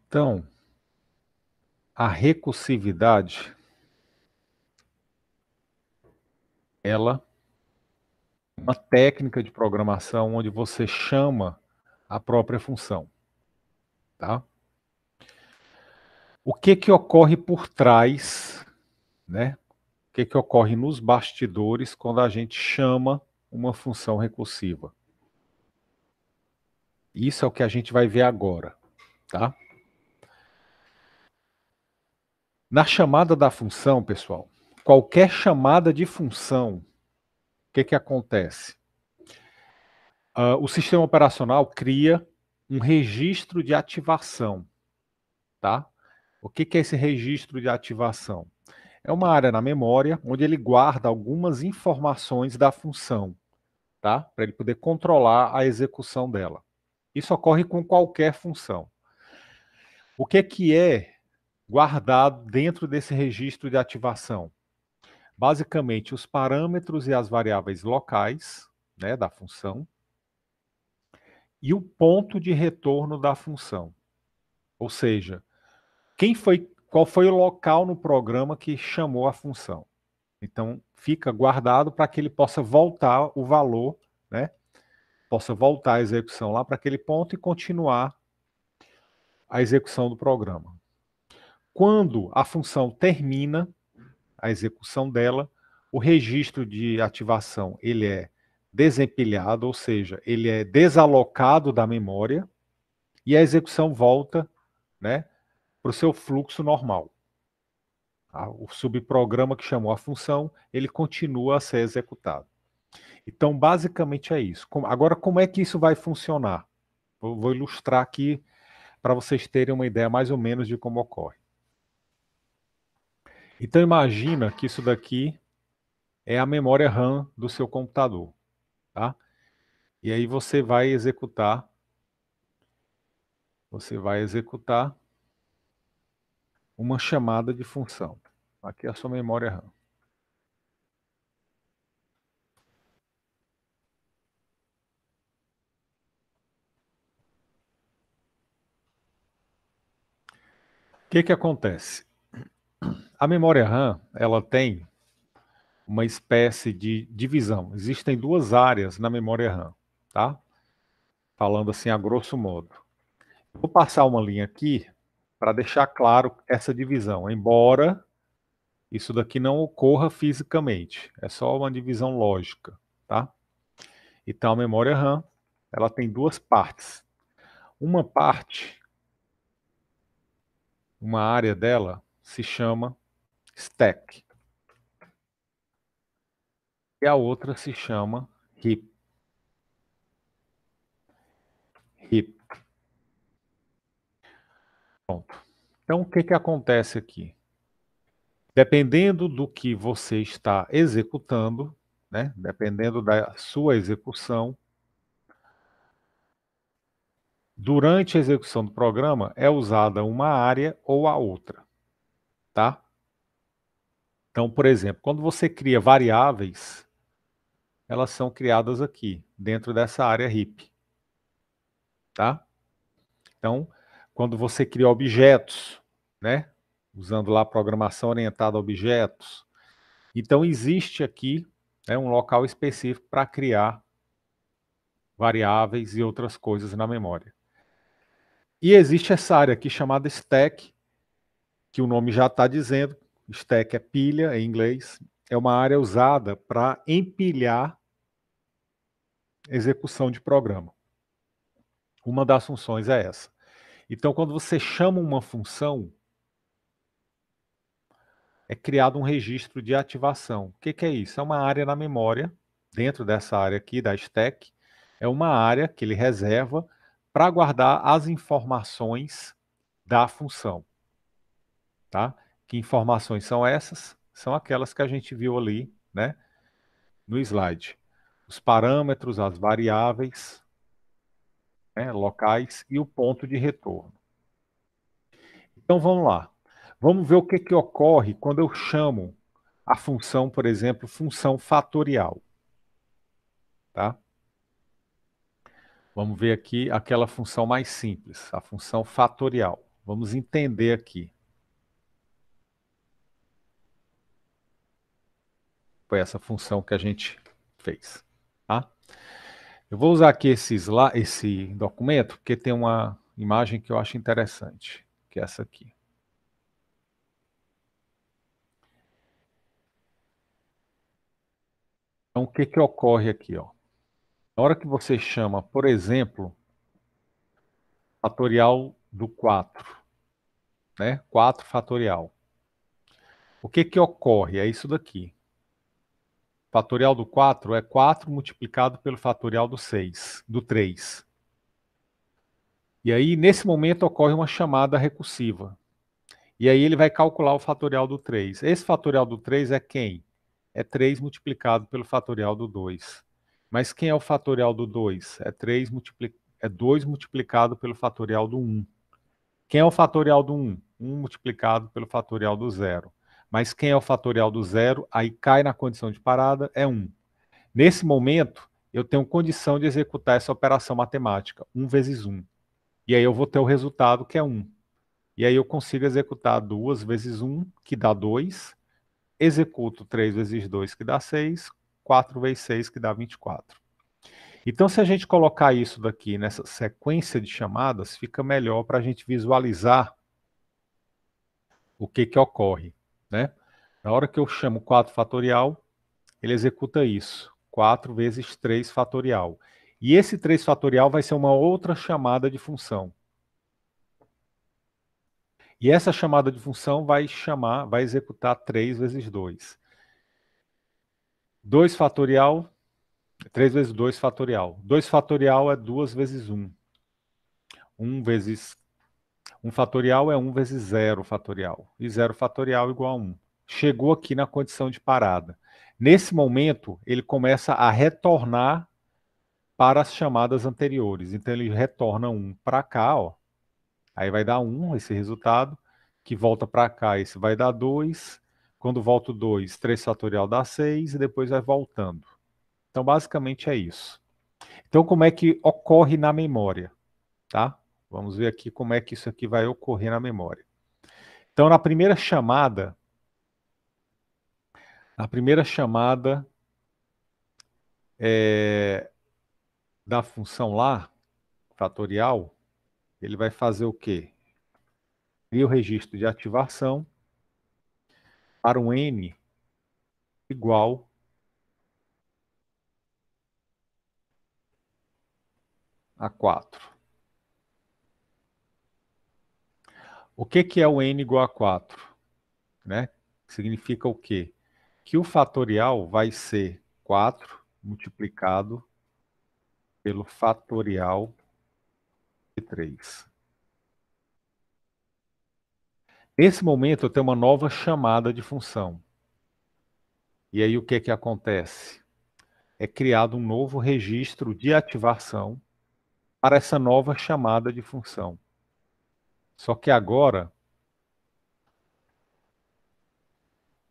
Então, a recursividade, ela é uma técnica de programação onde você chama a própria função, tá? O que que ocorre por trás, né? O que que ocorre nos bastidores quando a gente chama uma função recursiva? Isso é o que a gente vai ver agora, tá? Na chamada da função, pessoal, qualquer chamada de função, o que que acontece? O sistema operacional cria um registro de ativação, tá? O que que é esse registro de ativação? É uma área na memória onde ele guarda algumas informações da função, tá? Para ele poder controlar a execução dela. Isso ocorre com qualquer função. O que é guardado dentro desse registro de ativação? Basicamente, os parâmetros e as variáveis locais, né, da função, e o ponto de retorno da função. Ou seja, qual foi o local no programa que chamou a função. Então, fica guardado para que ele possa voltar o valor, né? Possa voltar a execução lá para aquele ponto e continuar a execução do programa. Quando a função termina a execução dela, o registro de ativação ele é desempilhado, ou seja, ele é desalocado da memória e a execução volta, né, para o seu fluxo normal. O subprograma que chamou a função, ele continua a ser executado. Então, basicamente é isso. Agora, como é que isso vai funcionar? Vou ilustrar aqui para vocês terem uma ideia mais ou menos de como ocorre. Então, imagina que isso daqui é a memória RAM do seu computador, tá? E aí você vai executar uma chamada de função. Aqui é a sua memória RAM. O que que acontece? A memória RAM, ela tem uma espécie de divisão. Existem duas áreas na memória RAM, tá? Falando assim a grosso modo. Vou passar uma linha aqui para deixar claro essa divisão, embora isso daqui não ocorra fisicamente, é só uma divisão lógica, tá? Então a memória RAM, ela tem duas partes. Uma parte, uma área dela se chama stack e a outra se chama heap. Heap. Pronto. Então o que que acontece aqui? Dependendo do que você está executando, né? Dependendo da sua execução, durante a execução do programa é usada uma área ou a outra, tá? Então, por exemplo, quando você cria variáveis, elas são criadas aqui, dentro dessa área heap, tá? Então, quando você cria objetos, né? Usando lá a programação orientada a objetos, então existe aqui, né, um local específico para criar variáveis e outras coisas na memória. E existe essa área aqui chamada stack, que o nome já está dizendo, stack é pilha em inglês, é uma área usada para empilhar execução de programa. Uma das funções é essa. Então, quando você chama uma função, é criado um registro de ativação. O que que é isso? É uma área na memória, dentro dessa área aqui da stack, é uma área que ele reserva para guardar as informações da função. Tá? Que informações são essas? São aquelas que a gente viu ali, né, no slide. Os parâmetros, as variáveis, né, locais e o ponto de retorno. Então vamos lá. Vamos ver o que que ocorre quando eu chamo a função, por exemplo, função fatorial. Tá? Vamos ver aqui aquela função mais simples, a função fatorial. Vamos entender aqui. Foi essa função que a gente fez, tá? Eu vou usar aqui esse documento, porque tem uma imagem que eu acho interessante, que é essa aqui. Então, o que que ocorre aqui, ó? Na hora que você chama, por exemplo, fatorial do 4, né? 4 fatorial. O que que ocorre? É isso daqui. Fatorial do 4 é 4 multiplicado pelo fatorial do 6, do 3. E aí, nesse momento, ocorre uma chamada recursiva. E aí ele vai calcular o fatorial do 3. Esse fatorial do 3 é quem? É 3 multiplicado pelo fatorial do 2. Mas quem é o fatorial do 2? É 2 multiplicado pelo fatorial do 1. Quem é o fatorial do 1? 1 multiplicado pelo fatorial do 0. Mas quem é o fatorial do 0? Aí cai na condição de parada, é 1. Nesse momento, eu tenho condição de executar essa operação matemática, 1 vezes 1. E aí eu vou ter o resultado que é 1. E aí eu consigo executar 2 vezes 1, que dá 2. Executo 3 vezes 2, que dá 6. 4 vezes 6, que dá 24. Então, se a gente colocar isso daqui nessa sequência de chamadas, fica melhor para a gente visualizar o que que ocorre, né? Na hora que eu chamo 4 fatorial, ele executa isso. 4 vezes 3 fatorial. E esse 3 fatorial vai ser uma outra chamada de função. E essa chamada de função vai executar 3 vezes 2. 2 fatorial, 3 vezes 2 fatorial. 2 fatorial é 2 vezes 1. 1 fatorial é 1 vezes 0 fatorial. E 0 fatorial igual a 1. Chegou aqui na condição de parada. Nesse momento, ele começa a retornar para as chamadas anteriores. Então, ele retorna 1 para cá, ó. Aí vai dar 1 esse resultado, que volta para cá, esse vai dar 2. Quando volta o 2, 3 fatorial dá 6 e depois vai voltando. Então, basicamente é isso. Então, como é que ocorre na memória, tá? Vamos ver aqui como é que isso aqui vai ocorrer na memória. Então, na primeira chamada da função lá, fatorial, ele vai fazer o quê? Cria o registro de ativação para um n igual a 4. O que que é o n igual a 4? Né? Significa o quê? Que o fatorial vai ser 4 multiplicado pelo fatorial de 3. Nesse momento, eu tenho uma nova chamada de função. E aí, o que que acontece? É criado um novo registro de ativação para essa nova chamada de função. Só que agora,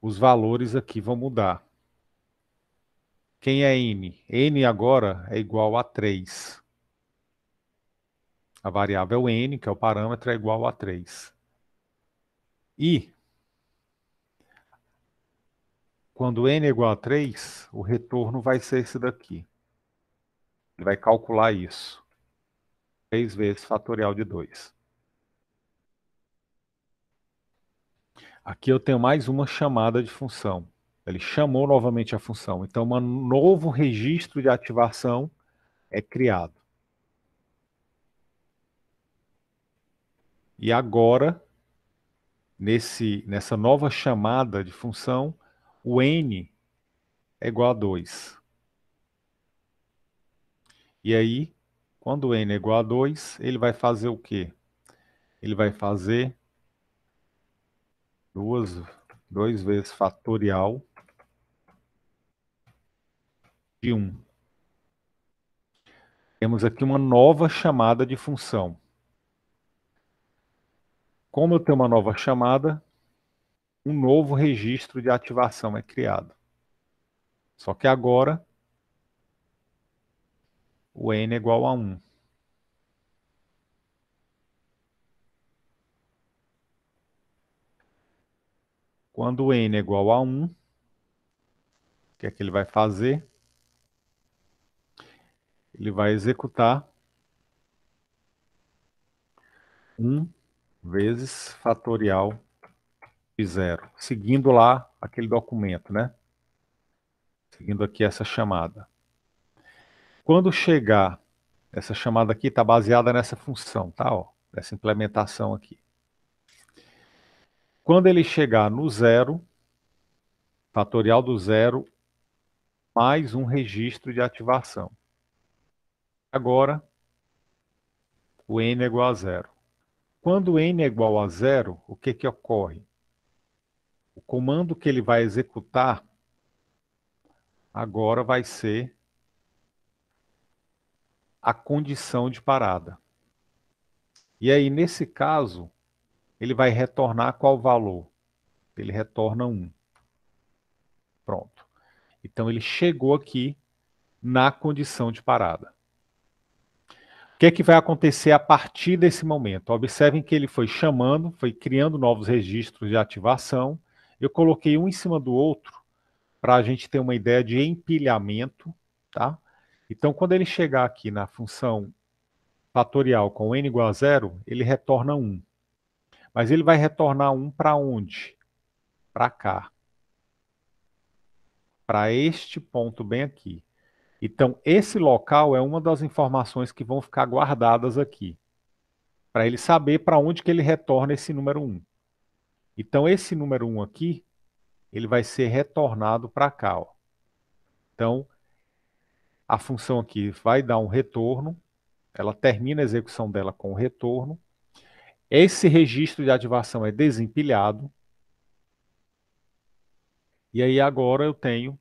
os valores aqui vão mudar. Quem é n? N agora é igual a 3. A variável n, que é o parâmetro, é igual a 3. E, quando n é igual a 3, o retorno vai ser esse daqui. Ele vai calcular isso. 3 vezes fatorial de 2. Aqui eu tenho mais uma chamada de função. Ele chamou novamente a função. Então, um novo registro de ativação é criado. E agora, nessa nova chamada de função, o n é igual a 2. E aí, quando n é igual a 2, ele vai fazer o quê? Ele vai fazer 2 vezes fatorial de 1. Temos aqui uma nova chamada de função. Como eu tenho uma nova chamada, um novo registro de ativação é criado. Só que agora, o n é igual a 1. Quando n é igual a 1, o que é que ele vai fazer? Ele vai executar 1 vezes fatorial de 0, seguindo lá aquele documento, né? Seguindo aqui essa chamada. Quando chegar, essa chamada aqui está baseada nessa função, tá? Ó, essa implementação aqui. Quando ele chegar no 0, fatorial do 0, mais um registro de ativação. Agora, o n é igual a 0. Quando n é igual a 0, o que que ocorre? O comando que ele vai executar agora vai ser a condição de parada. E aí, nesse caso, ele vai retornar qual valor? Ele retorna 1. Pronto. Então, ele chegou aqui na condição de parada. O que é que vai acontecer a partir desse momento? Observem que ele foi chamando, foi criando novos registros de ativação. Eu coloquei um em cima do outro para a gente ter uma ideia de empilhamento, tá? Então, quando ele chegar aqui na função fatorial com n igual a 0, ele retorna 1. Mas ele vai retornar 1 para onde? Para cá. Para este ponto bem aqui. Então, esse local é uma das informações que vão ficar guardadas aqui, para ele saber para onde que ele retorna esse número 1. Então, esse número 1 aqui, ele vai ser retornado para cá. Ó. Então, a função aqui vai dar um retorno, ela termina a execução dela com o retorno. Esse registro de ativação é desempilhado. E aí agora eu tenho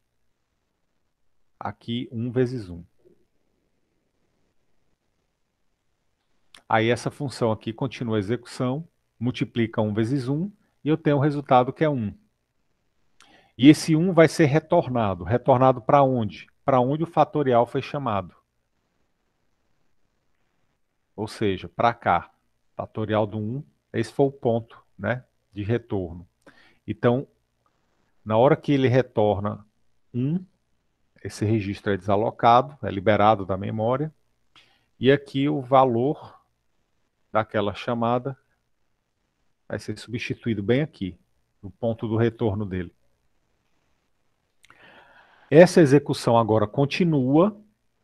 aqui 1 vezes 1. Aí essa função aqui continua a execução, multiplica 1 vezes 1, e eu tenho o resultado que é 1. E esse 1 vai ser retornado. Retornado para onde? Para onde o fatorial foi chamado. Ou seja, para cá. Fatorial do 1, esse foi o ponto, né, de retorno. Então, na hora que ele retorna 1, esse registro é desalocado, é liberado da memória, e aqui o valor daquela chamada vai ser substituído bem aqui, no ponto do retorno dele. Essa execução agora continua.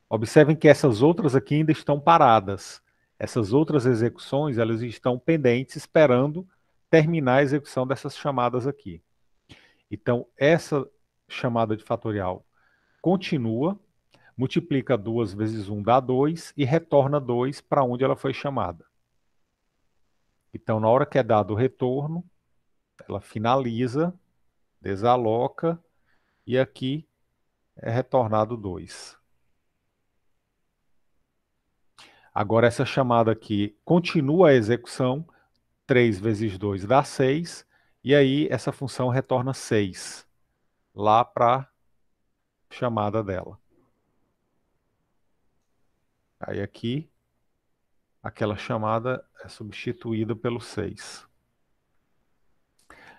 Observem que essas outras aqui ainda estão paradas. Essas outras execuções, elas estão pendentes, esperando terminar a execução dessas chamadas aqui. Então, essa chamada de fatorial continua, multiplica 2 vezes 1 dá 2 e retorna 2 para onde ela foi chamada. Então, na hora que é dado o retorno, ela finaliza, desaloca e aqui é retornado 2. Agora essa chamada aqui continua a execução, 3 vezes 2 dá 6, e aí essa função retorna 6, lá para a chamada dela. Aí aqui, aquela chamada é substituída pelo 6.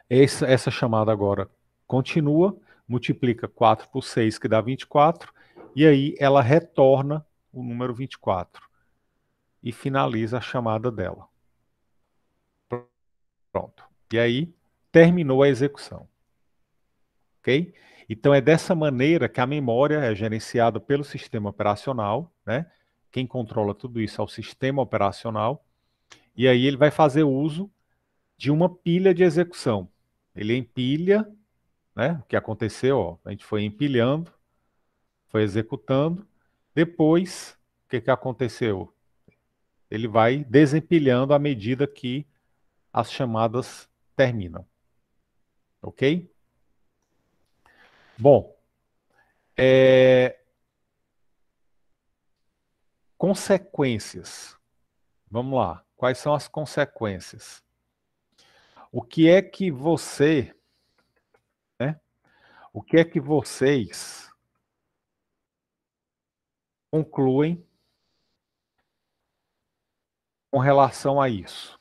Essa chamada agora continua, multiplica 4 por 6, que dá 24, e aí ela retorna o número 24 e finaliza a chamada dela. Pronto. E aí terminou a execução. Ok? Então é dessa maneira que a memória é gerenciada pelo sistema operacional, né? Quem controla tudo isso é o sistema operacional, e aí ele vai fazer uso de uma pilha de execução. Ele empilha, né? O que aconteceu, ó, a gente foi empilhando, foi executando, depois, o que que aconteceu? Ele vai desempilhando à medida que as chamadas terminam. Ok? Bom, consequências. Vamos lá. Quais são as consequências? O que é que você, né? O que é que vocês concluem com relação a isso?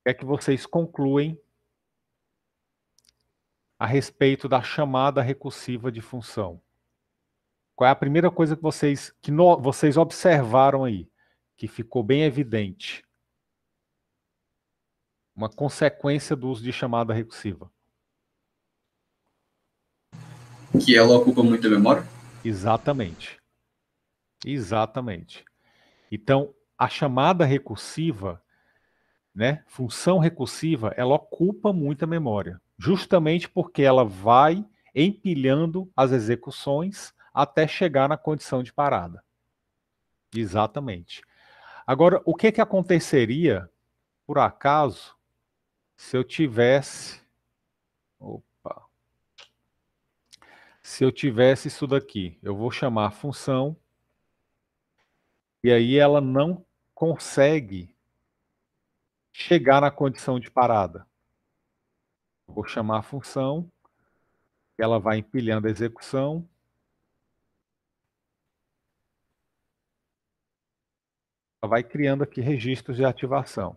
que é que vocês concluem a respeito da chamada recursiva de função? Qual é a primeira coisa que vocês observaram aí, que ficou bem evidente? Uma consequência do uso de chamada recursiva. Que ela ocupa muita memória? Exatamente. Exatamente. Então, a chamada recursiva, né, função recursiva, ela ocupa muita memória, justamente porque ela vai empilhando as execuções até chegar na condição de parada. Exatamente. Agora, o que aconteceria, por acaso, se eu tivesse... Opa. Se eu tivesse isso daqui, eu vou chamar a função, e aí ela não consegue chegar na condição de parada. Eu vou chamar a função, ela vai empilhando a execução, ela vai criando aqui registros de ativação.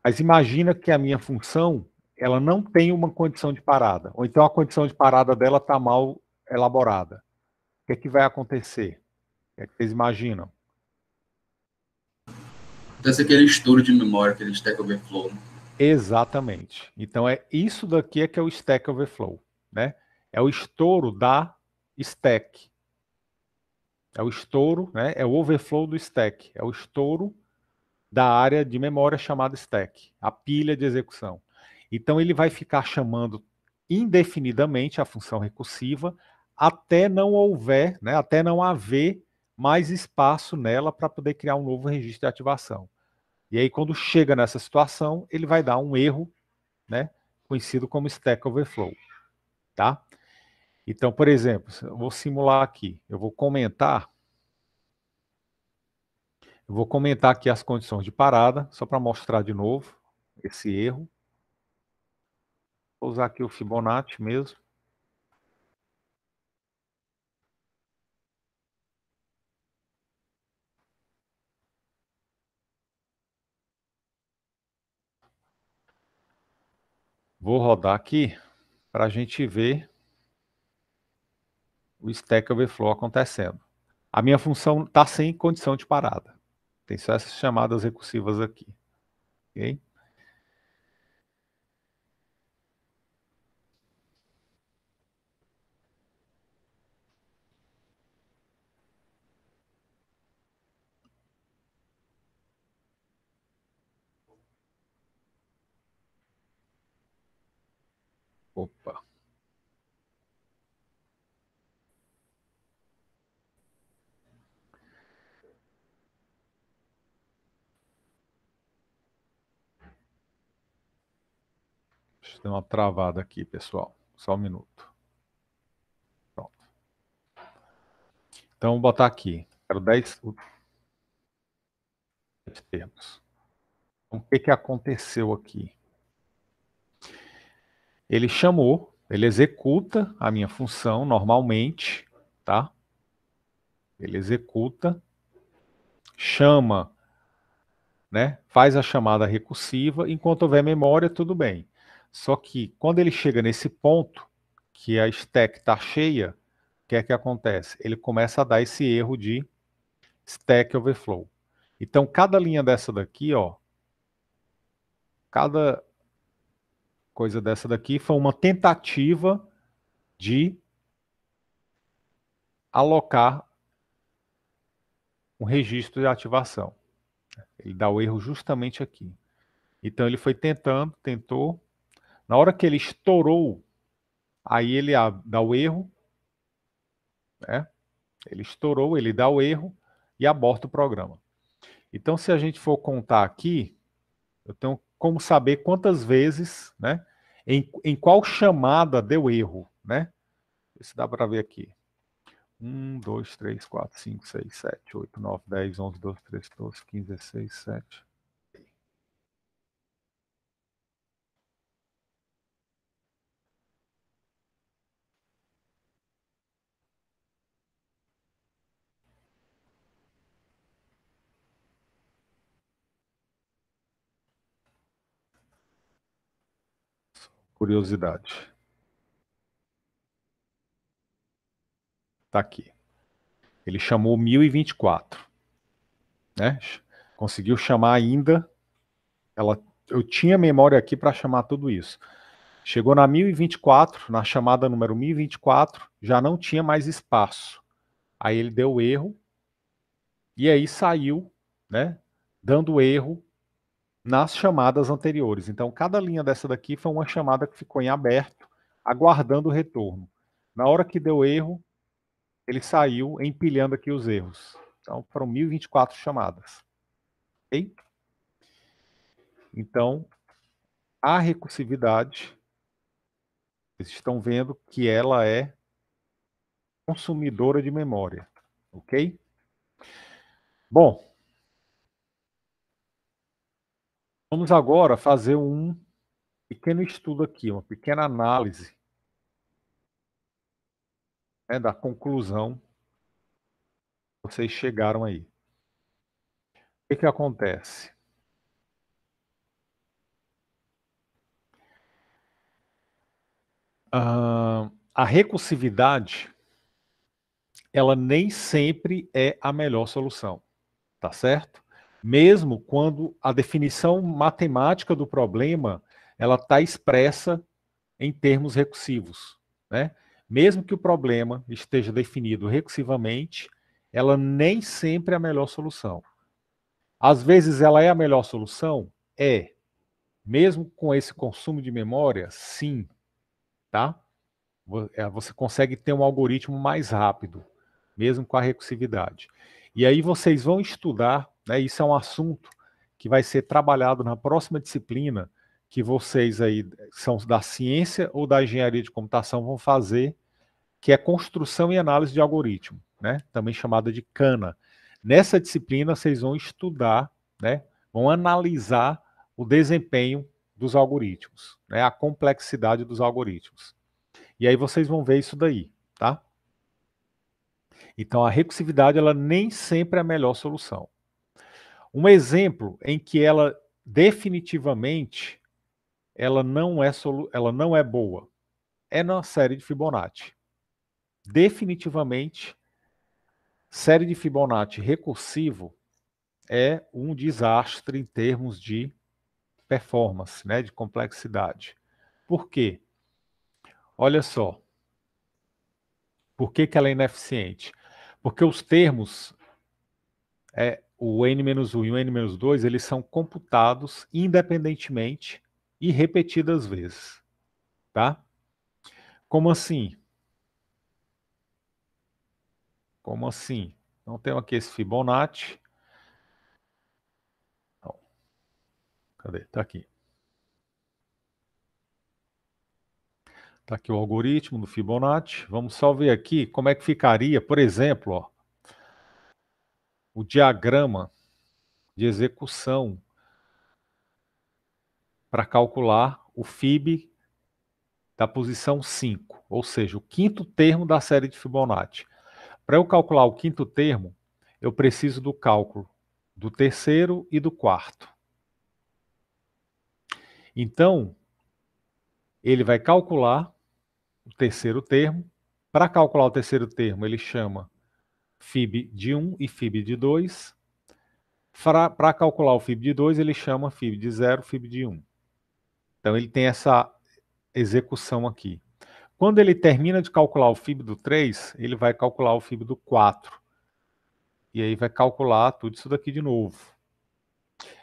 Mas imagina que a minha função, ela não tem uma condição de parada, ou então a condição de parada dela está mal elaborada. O que vai acontecer? O que vocês imaginam? Deve ser aquele estouro de memória, aquele Stack Overflow. Né? Exatamente. Então é isso daqui é que é o Stack Overflow, né? É o estouro da stack. É o estouro, né? É o overflow do stack. É o estouro da área de memória chamada stack, a pilha de execução. Então ele vai ficar chamando indefinidamente a função recursiva até não houver, né? Até não haver mais espaço nela para poder criar um novo registro de ativação. E aí quando chega nessa situação, ele vai dar um erro, né? Conhecido como Stack Overflow, tá? Então, por exemplo, eu vou simular aqui, eu vou comentar aqui as condições de parada, só para mostrar de novo esse erro. Vou usar aqui o Fibonacci mesmo. Vou rodar aqui para a gente ver o Stack Overflow acontecendo. A minha função está sem condição de parada. Tem só essas chamadas recursivas aqui. Ok? Opa. Deixa eu dar uma travada aqui, pessoal. Só um minuto. Pronto. Então, vou botar aqui. Quero 10 termos. Então, o que aconteceu aqui? Ele chamou, ele executa a minha função normalmente, tá? Ele executa, chama, né? Faz a chamada recursiva, enquanto houver memória, tudo bem. Só que quando ele chega nesse ponto, que a stack está cheia, o que é que acontece? Ele começa a dar esse erro de Stack Overflow. Então, cada linha dessa daqui, ó, cada coisa dessa daqui foi uma tentativa de alocar um registro de ativação. Ele dá o erro justamente aqui. Então ele foi tentando, tentou. Na hora que ele estourou, aí ele dá o erro, né? Ele estourou, ele dá o erro e aborta o programa. Então, se a gente for contar aqui, eu tenho como saber quantas vezes, né? Em qual chamada deu erro, né? Isso dá para ver aqui. 1, 2, 3, 4, 5, 6, 7, 8, 9, 10, 11, 12, 13, 14, 15, 16, 17. curiosidade. Tá aqui. Ele chamou 1024, né? Conseguiu chamar ainda. Eu tinha memória aqui para chamar tudo isso. Chegou na 1024, na chamada número 1024, já não tinha mais espaço. Aí ele deu erro e aí saiu, né? Dando erro nas chamadas anteriores. Então, cada linha dessa daqui foi uma chamada que ficou em aberto, aguardando o retorno. Na hora que deu erro, ele saiu empilhando aqui os erros. Então, foram 1024 chamadas. Ok? Então, a recursividade, vocês estão vendo que ela é consumidora de memória. Ok? Bom, vamos agora fazer um pequeno estudo aqui, uma pequena análise, né, da conclusão que vocês chegaram aí. O que acontece? A recursividade, ela nem sempre é a melhor solução, tá certo? Mesmo quando a definição matemática do problema, ela está expressa em termos recursivos, né? Mesmo que o problema esteja definido recursivamente, ela nem sempre é a melhor solução. Às vezes ela é a melhor solução? É. Mesmo com esse consumo de memória? Sim, tá? Você consegue ter um algoritmo mais rápido, mesmo com a recursividade. E aí vocês vão estudar, né, isso é um assunto que vai ser trabalhado na próxima disciplina, que vocês aí são da ciência ou da engenharia de computação vão fazer, que é construção e análise de algoritmo, né, também chamada de CANA. Nessa disciplina vocês vão estudar, né, vão analisar o desempenho dos algoritmos, né, a complexidade dos algoritmos. E aí vocês vão ver isso daí, tá? Então a recursividade ela nem sempre é a melhor solução. Um exemplo em que ela definitivamente ela não é boa é na série de Fibonacci. Definitivamente, série de Fibonacci recursivo é um desastre em termos de performance, né, de complexidade. Por quê? Olha só. Por que ela é ineficiente? Porque os termos o n-1 e o n-2, eles são computados independentemente e repetidas vezes, tá? Como assim? Como assim? Então, temos aqui esse Fibonacci. Não. Cadê? Tá aqui. Tá aqui o algoritmo do Fibonacci. Vamos só ver aqui como é que ficaria, por exemplo, ó, o diagrama de execução para calcular o Fib da posição 5, ou seja, o quinto termo da série de Fibonacci. Para eu calcular o quinto termo, eu preciso do cálculo do terceiro e do quarto. Então, ele vai calcular o terceiro termo. Para calcular o terceiro termo, ele chama Fib de 1 e Fib de 2. Para calcular o Fib de 2, ele chama Fib de 0, Fib de 1. Então, ele tem essa execução aqui. Quando ele termina de calcular o Fib do 3, ele vai calcular o Fib do 4. E aí vai calcular tudo isso daqui de novo.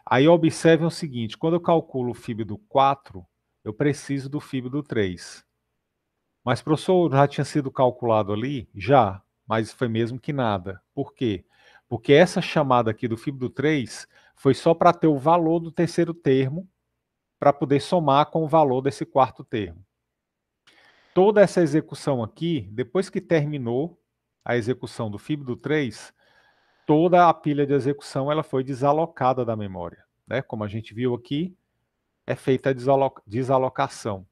Aí observem o seguinte, quando eu calculo o Fib do 4, eu preciso do Fib do 3. Mas, professor, já tinha sido calculado ali? Já, mas foi mesmo que nada. Por quê? Porque essa chamada aqui do Fib do 3 foi só para ter o valor do terceiro termo, para poder somar com o valor desse quarto termo. Toda essa execução aqui, depois que terminou a execução do Fib do 3, toda a pilha de execução ela foi desalocada da memória, né? Como a gente viu aqui, é feita a desalocação.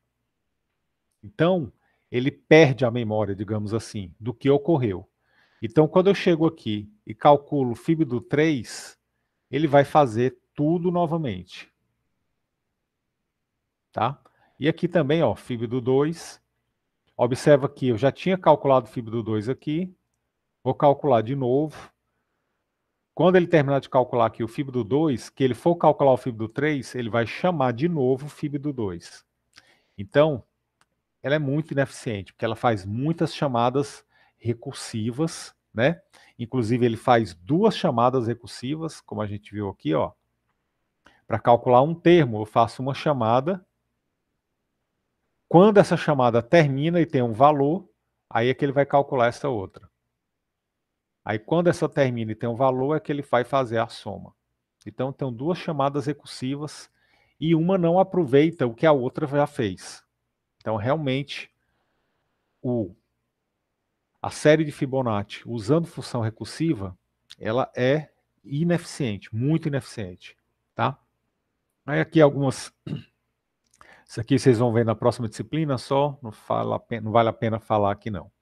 Então, ele perde a memória, digamos assim, do que ocorreu. Então, quando eu chego aqui e calculo o Fib do 3, ele vai fazer tudo novamente. Tá? E aqui também, ó, fib do 2. Observa que eu já tinha calculado o fib do 2 aqui. Vou calcular de novo. Quando ele terminar de calcular aqui o fib do 2, que ele for calcular o fib do 3, ele vai chamar de novo o fib do 2. Então, ela é muito ineficiente, porque ela faz muitas chamadas recursivas, né? Inclusive, ele faz 2 chamadas recursivas, como a gente viu aqui, ó. Para calcular um termo, eu faço uma chamada. Quando essa chamada termina e tem um valor, aí é que ele vai calcular essa outra. Aí, quando essa termina e tem um valor, é que ele vai fazer a soma. Então, tem 2 chamadas recursivas e uma não aproveita o que a outra já fez. Então, realmente, a série de Fibonacci usando função recursiva, ela é ineficiente, muito ineficiente, tá? Aí aqui algumas... Isso aqui vocês vão ver na próxima disciplina só, não vale a pena falar aqui não.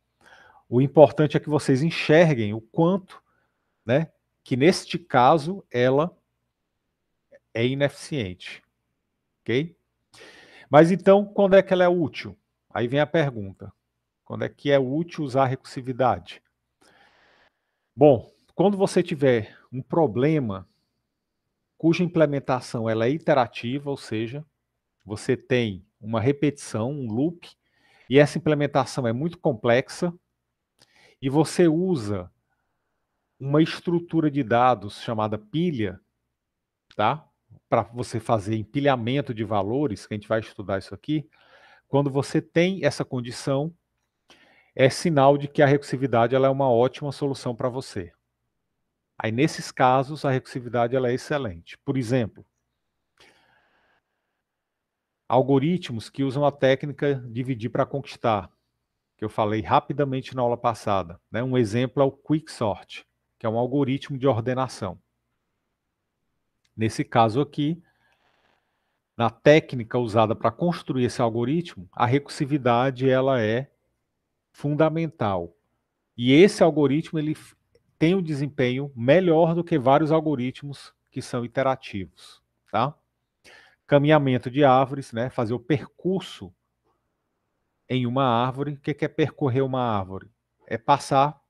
O importante é que vocês enxerguem o quanto, né, que neste caso ela é ineficiente, ok? Mas então, quando é que ela é útil? Aí vem a pergunta. Quando é que é útil usar a recursividade? Bom, quando você tiver um problema cuja implementação ela é iterativa, ou seja, você tem uma repetição, um loop, e essa implementação é muito complexa, e você usa uma estrutura de dados chamada pilha, tá? Para você fazer empilhamento de valores, que a gente vai estudar isso aqui. Quando você tem essa condição, é sinal de que a recursividade ela é uma ótima solução para você. Aí, nesses casos, a recursividade ela é excelente. Por exemplo, algoritmos que usam a técnica dividir para conquistar, que eu falei rapidamente na aula passada, né? Um exemplo é o Quicksort, que é um algoritmo de ordenação. Nesse caso aqui, na técnica usada para construir esse algoritmo, a recursividade ela é fundamental. E esse algoritmo ele tem um desempenho melhor do que vários algoritmos que são iterativos, tá? Caminhamento de árvores, né? Fazer o percurso em uma árvore. O que é percorrer uma árvore? É passar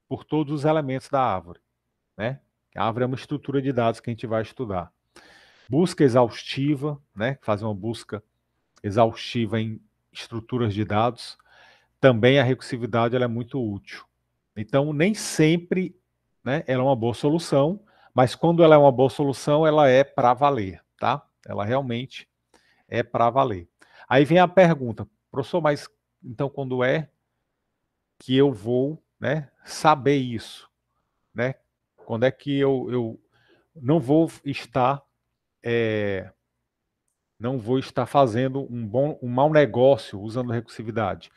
por todos os elementos da árvore, né? A árvore é uma estrutura de dados que a gente vai estudar. Busca exaustiva, né? Fazer uma busca exaustiva em estruturas de dados. Também a recursividade ela é muito útil. Então, nem sempre, né, ela é uma boa solução, mas quando ela é uma boa solução, ela é para valer, tá? Ela realmente é para valer. Aí vem a pergunta, professor, mas então quando é que eu vou, né, saber isso, né? Quando é que eu não vou estar fazendo um mau negócio usando recursividade?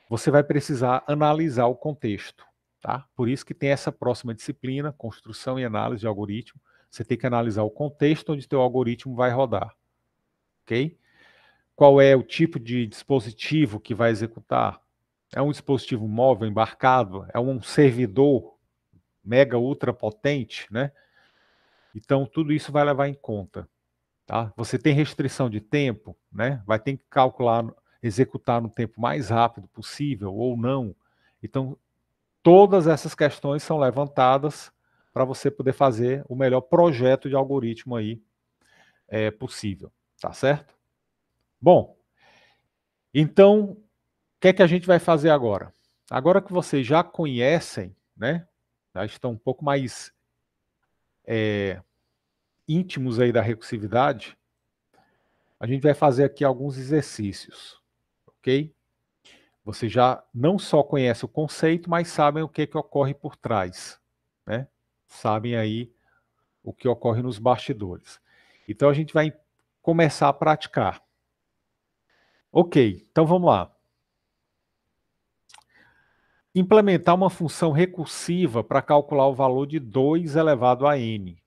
Você vai precisar analisar o contexto, tá? Por isso que tem essa próxima disciplina, construção e análise de algoritmo. Você tem que analisar o contexto onde teu algoritmo vai rodar, ok? Qual é o tipo de dispositivo que vai executar? É um dispositivo móvel embarcado? É um servidor mega ultra potente, né? Então tudo isso vai levar em conta, tá? Você tem restrição de tempo, né? Vai ter que calcular, executar no tempo mais rápido possível ou não. Então todas essas questões são levantadas para você poder fazer o melhor projeto de algoritmo aí possível, tá certo? Bom, então, o que é que a gente vai fazer agora? Agora que vocês já conhecem, né, já estão um pouco mais íntimos aí da recursividade, a gente vai fazer aqui alguns exercícios, ok? Vocês já não só conhecem o conceito, mas sabem o que ocorre por trás, né? Sabem aí o que ocorre nos bastidores. Então a gente vai começar a praticar. Ok, então vamos lá. Implementar uma função recursiva para calcular o valor de 2 elevado a n.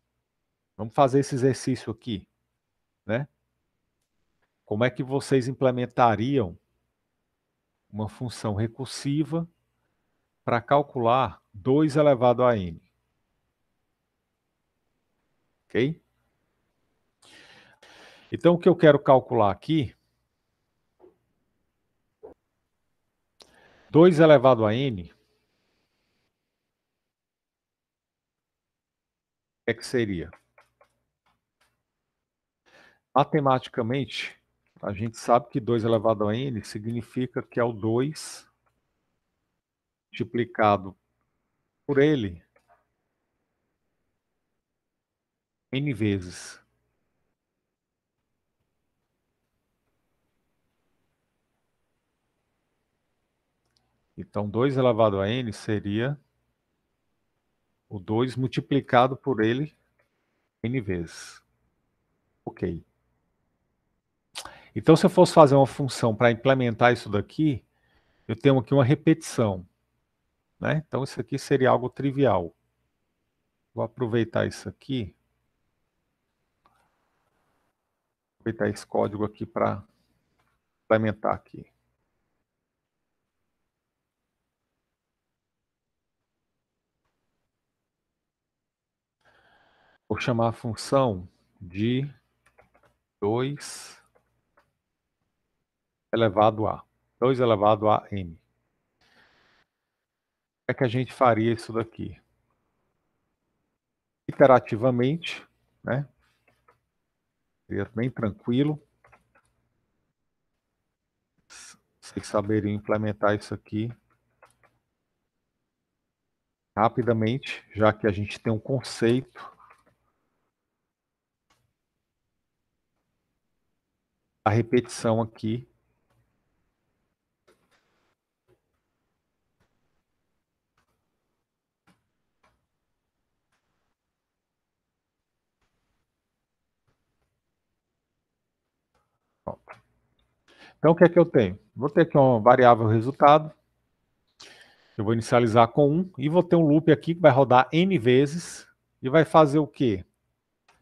Vamos fazer esse exercício aqui, né? Como é que vocês implementariam uma função recursiva para calcular 2 elevado a n? Ok? Então o que eu quero calcular aqui 2 elevado a n, o que é que seria? Matematicamente, a gente sabe que 2 elevado a n significa que é o 2 multiplicado por ele n vezes. Então, 2 elevado a n seria o 2 multiplicado por ele n vezes. Ok. Então, se eu fosse fazer uma função para implementar isso daqui, eu tenho aqui uma repetição, né? Então, isso aqui seria algo trivial. Vou aproveitar isso aqui, aproveitar esse código aqui para implementar aqui. Vou chamar a função de 2 elevado a 2 elevado a n. Como é que a gente faria isso daqui? Iterativamente, né? Seria bem tranquilo. Vocês saberiam implementar isso aqui rapidamente, já que a gente tem um conceito da repetição aqui. Então, o que é que eu tenho? Vou ter aqui uma variável resultado. Eu vou inicializar com 1 e vou ter um loop aqui que vai rodar n vezes e vai fazer o quê?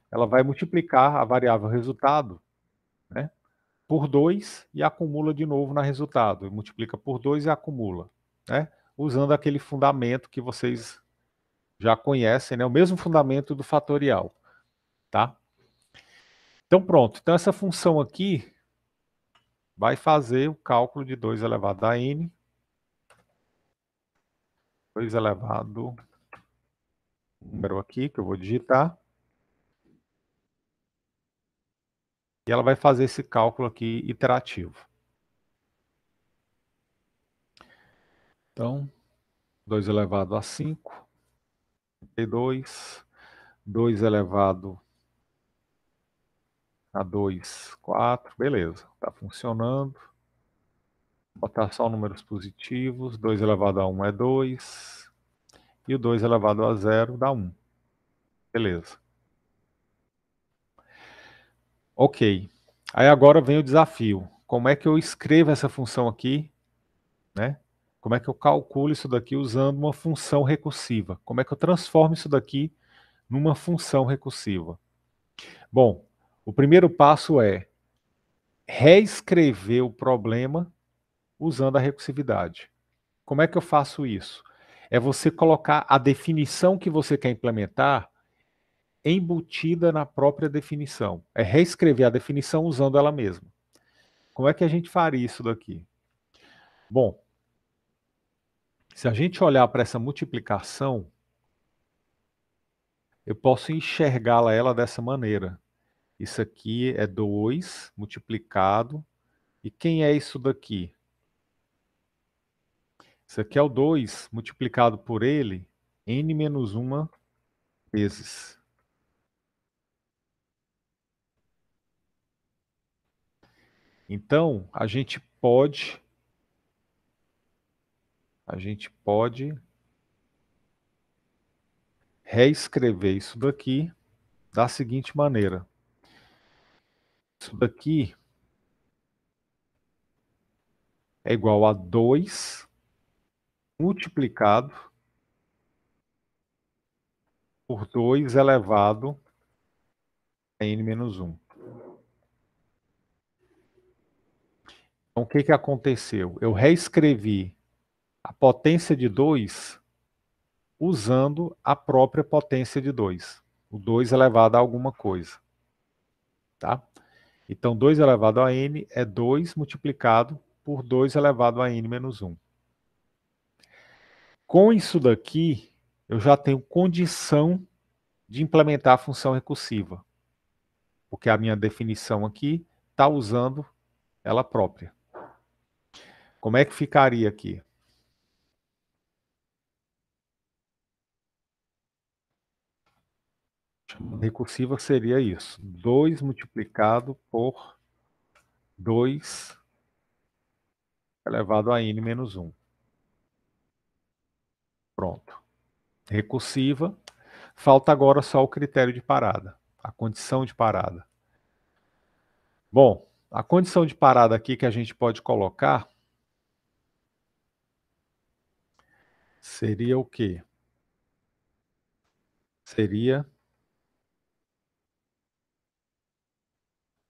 Ela vai multiplicar a variável resultado, né, por 2 e acumula de novo na resultado. Multiplica por 2 e acumula, né, usando aquele fundamento que vocês já conhecem, né, o mesmo fundamento do fatorial. Tá? Então pronto. Então essa função aqui vai fazer o cálculo de 2 elevado a n, 2 elevado, número aqui que eu vou digitar, e ela vai fazer esse cálculo aqui iterativo. Então, 2 elevado a 5, 32, 2 elevado a 2, 4, beleza, está funcionando. Vou botar só números positivos, 2 elevado a 1 é 2, e o 2 elevado a 0 dá 1. Beleza. Ok. Aí agora vem o desafio. Como é que eu escrevo essa função aqui, né? Como é que eu calculo isso daqui usando uma função recursiva? Como é que eu transformo isso daqui numa função recursiva? Bom, o primeiro passo é reescrever o problema usando a recursividade. Como é que eu faço isso? É você colocar a definição que você quer implementar embutida na própria definição. É reescrever a definição usando ela mesma. Como é que a gente faria isso daqui? Bom, se a gente olhar para essa multiplicação, eu posso enxergá-la ela dessa maneira. Isso aqui é 2 multiplicado. E quem é isso daqui? Isso aqui é o 2 multiplicado por ele, n menos 1 vezes. Então, a gente pode reescrever isso daqui da seguinte maneira. Isso daqui é igual a 2 multiplicado por 2 elevado a n menos 1. Então, o que que aconteceu? Eu reescrevi a potência de 2 usando a própria potência de 2. O 2 elevado a alguma coisa. Tá? Então, 2 elevado a n é 2 multiplicado por 2 elevado a n menos 1. Com isso daqui, eu já tenho condição de implementar a função recursiva, porque a minha definição aqui está usando ela própria. Como é que ficaria aqui? Chamada recursiva seria isso. 2 multiplicado por 2 elevado a n menos 1. Pronto. Recursiva. Falta agora só o critério de parada, a condição de parada. Bom, a condição de parada aqui que a gente pode colocar seria o quê? Seria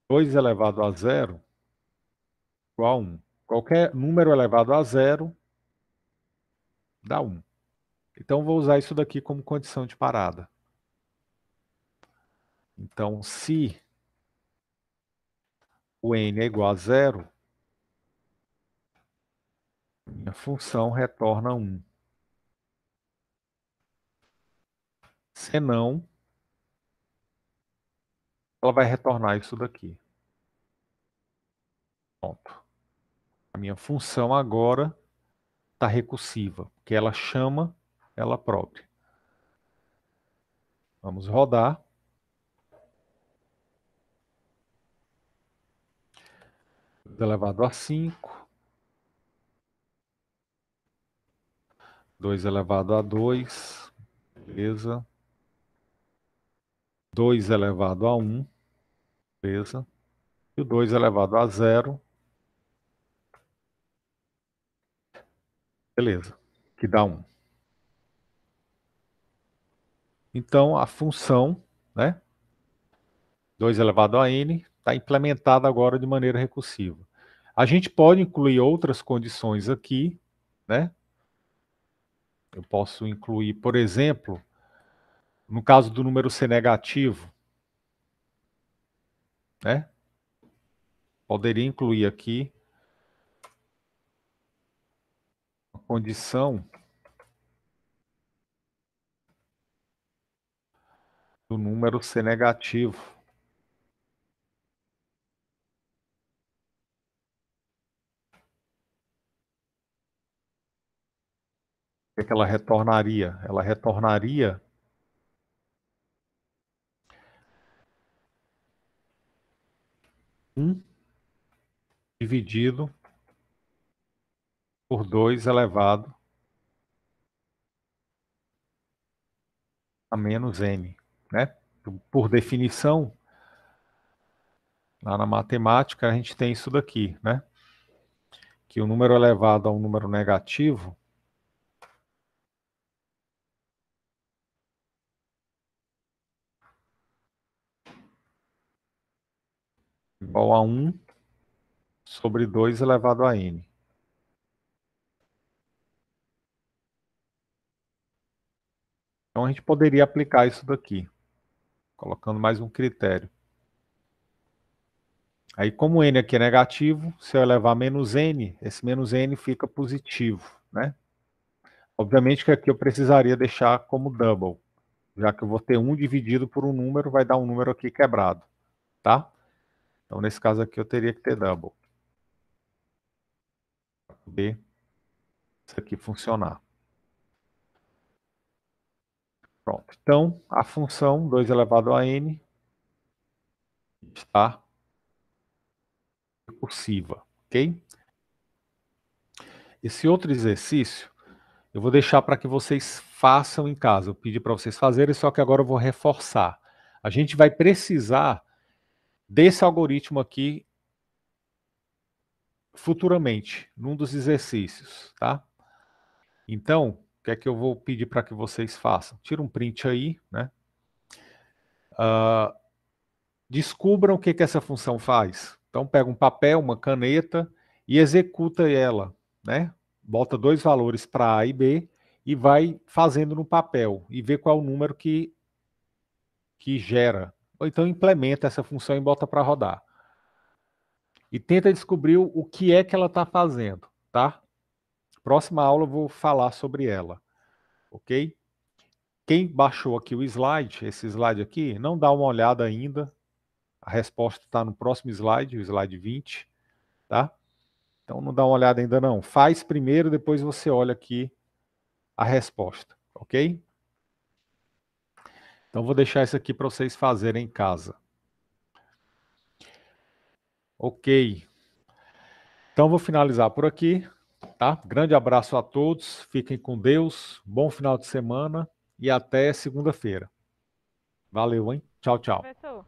2 elevado a 0 igual a 1. Qualquer número elevado a 0 dá 1. Então, vou usar isso daqui como condição de parada. Então, se o n é igual a 0, minha função retorna 1. Senão, ela vai retornar isso daqui. Pronto. A minha função agora está recursiva, porque ela chama ela própria. Vamos rodar. Elevado a 5. 2 elevado a 2. Beleza. 2 elevado a 1. Beleza. E o 2 elevado a 0. Beleza. Que dá 1. Então, a função, né? 2 elevado a n, está implementada agora de maneira recursiva. A gente pode incluir outras condições aqui, né? Eu posso incluir, por exemplo, no caso do número ser negativo, né? Poderia incluir aqui a condição do número ser negativo. O que ela retornaria? Ela retornaria 1 dividido por 2 elevado a menos n, né? Por definição, lá na matemática, a gente tem isso daqui, né? Que o número elevado a um número negativo igual a 1 sobre 2 elevado a n. Então, a gente poderia aplicar isso daqui, colocando mais um critério. Aí, como n aqui é negativo, se eu elevar menos n, esse menos n fica positivo, né? Obviamente que aqui eu precisaria deixar como double, já que eu vou ter 1 dividido por um número, vai dar um número aqui quebrado, tá? Então, nesse caso aqui, eu teria que ter double. Para poder isso aqui funcionar. Pronto. Então, a função 2 elevado a n está recursiva, ok? Esse outro exercício, eu vou deixar para que vocês façam em casa. Eu pedi para vocês fazerem, só que agora eu vou reforçar. A gente vai precisar desse algoritmo aqui futuramente, num dos exercícios, tá? Então, o que é que eu vou pedir para que vocês façam? Tira um print aí, né? Descubram o que que essa função faz. Então, pega um papel, uma caneta e executa ela, né? Bota 2 valores para A e B e vai fazendo no papel e vê qual é o número que gera. Ou então implementa essa função e bota para rodar. E tenta descobrir o que é que ela está fazendo, tá? Próxima aula eu vou falar sobre ela. ok? Quem baixou aqui o slide, esse slide aqui, não dá uma olhada ainda. A resposta está no próximo slide, o slide 20, tá? Então não dá uma olhada ainda não. Faz primeiro, depois você olha aqui a resposta, ok? Então vou deixar isso aqui para vocês fazerem em casa. Ok. Então vou finalizar por aqui, tá? Grande abraço a todos, fiquem com Deus, bom final de semana e até segunda-feira. Valeu, hein? Tchau, tchau. Professor.